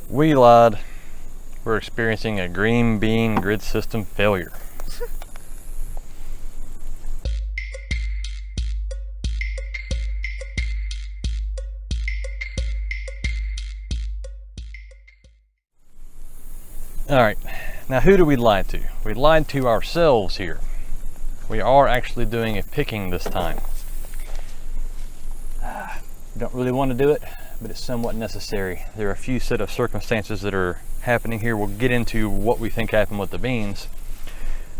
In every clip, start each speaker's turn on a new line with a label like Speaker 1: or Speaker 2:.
Speaker 1: We lied. We're experiencing a green bean grid system failure. All right, now who do we lie to? We lied to ourselves here. We are actually doing a picking this time. We don't really want to do it, but it's somewhat necessary. There are a few set of circumstances that are happening here. We'll get into what we think happened with the beans.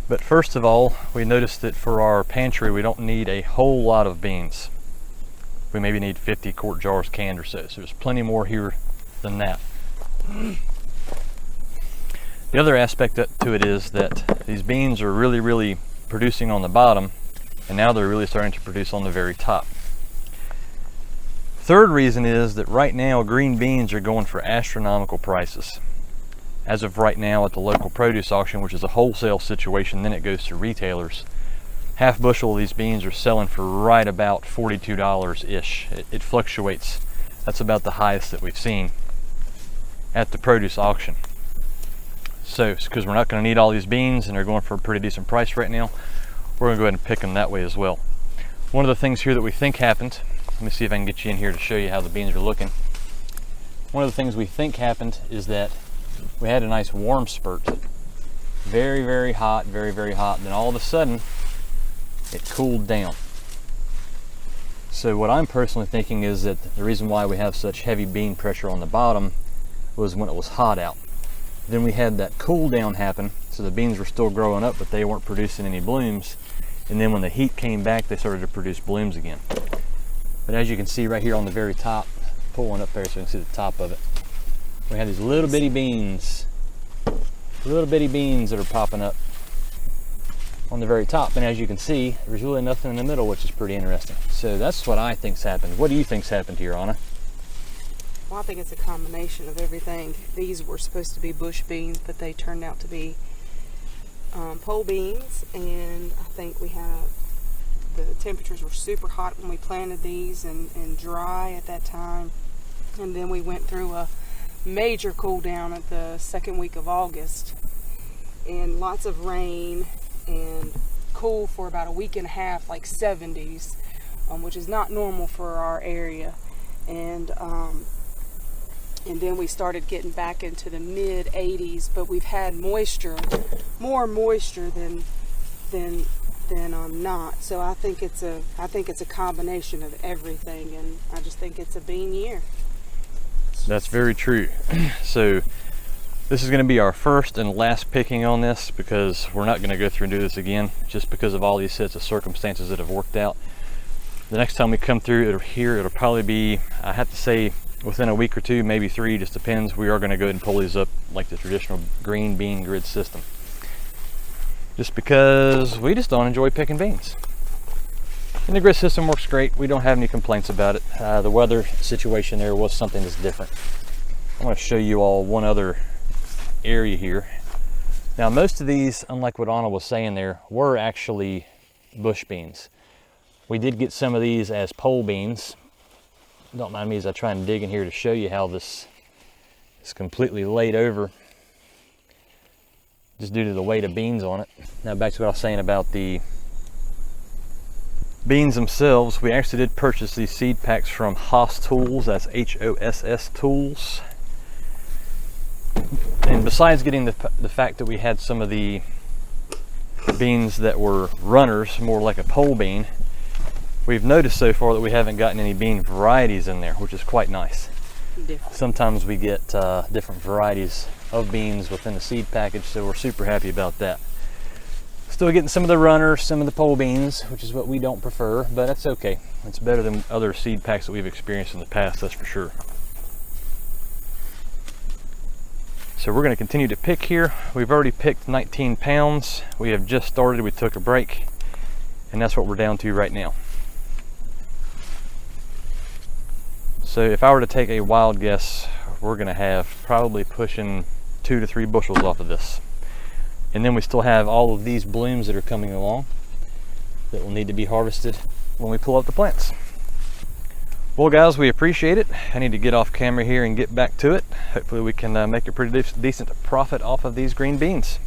Speaker 1: But first of all, we noticed that for our pantry, we don't need a whole lot of beans. We maybe need 50 quart jars canned or so. So there's plenty more here than that. The other aspect to it is that these beans are really producing on the bottom, and now they're really starting to produce on the very top. Third reason is that right now green beans are going for astronomical prices. As of right now at the local produce auction, which is a wholesale situation, then it goes to retailers, half bushel of these beans are selling for right about $42-ish. It fluctuates. That's about the highest that we've seen at the produce auction. So, because we're not going to need all these beans and they're going for a pretty decent price right now, we're going to go ahead and pick them that way as well. One of the things here that we think happened, let me see if I can get you in here to show you how the beans are looking. One of the things we think happened is that we had a nice warm spurt. Very hot, very hot. Then all of a sudden, it cooled down. So what I'm personally thinking is that the reason why we have such heavy bean pressure on the bottom was when it was hot out. Then we had that cool down happen, so the beans were still growing up, but they weren't producing any blooms. And then when the heat came back, they started to produce blooms again. But as you can see right here on the very top, pull one up there so you can see the top of it. We have these little bitty beans that are popping up on the very top. And as you can see, there's really nothing in the middle, which is pretty interesting. So that's what I think's happened. What do you think's happened here, Anna?
Speaker 2: Well, I think it's a combination of everything. These were supposed to be bush beans, but they turned out to be pole beans. And I think the temperatures were super hot when we planted these and dry at that time. And then we went through a major cool down at the second week of August. And lots of rain and cool for about a week and a half, like 70s, which is not normal for our area. And then we started getting back into the mid 80s, but we've had more moisture than not. So I think it's a combination of everything, and I just think it's a bean year.
Speaker 1: That's very true. So this is going to be our first and last picking on this, because we're not going to go through and do this again, just because of all these sets of circumstances that have worked out. The next time we come through it'll probably be, I have to say, within a week or two, maybe 3, just depends. We are going to go ahead and pull these up like the traditional green bean grid system, just because we just don't enjoy picking beans. And the grid system works great. We don't have any complaints about it. The weather situation there was something that's different. I want to show you all one other area here. Now, most of these, unlike what Anna was saying there, were actually bush beans. We did get some of these as pole beans. Don't mind me as I try and dig in here to show you how this is completely laid over, just due to the weight of beans on it. Now back to what I was saying about the beans themselves. We actually did purchase these seed packs from Hoss Tools. That's Hoss Tools. And besides getting the fact that we had some of the beans that were runners, more like a pole bean, we've noticed so far that we haven't gotten any bean varieties in there, which is quite nice. Sometimes we get different varieties of beans within the seed package, so we're super happy about that. Still getting some of the runners, some of the pole beans, which is what we don't prefer, but that's okay. It's better than other seed packs that we've experienced in the past, that's for sure. So we're going to continue to pick here. We've already picked 19 pounds. We have just started, we took a break, and that's what we're down to right now. So if I were to take a wild guess, we're going to have probably pushing 2 to 3 bushels off of this. And then we still have all of these blooms that are coming along that will need to be harvested when we pull up the plants. Well guys, we appreciate it. I need to get off camera here and get back to it. Hopefully we can make a pretty decent profit off of these green beans.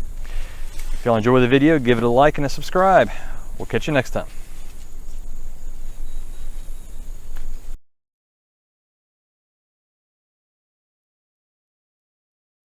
Speaker 1: If y'all enjoy the video, give it a like and a subscribe. We'll catch you next time.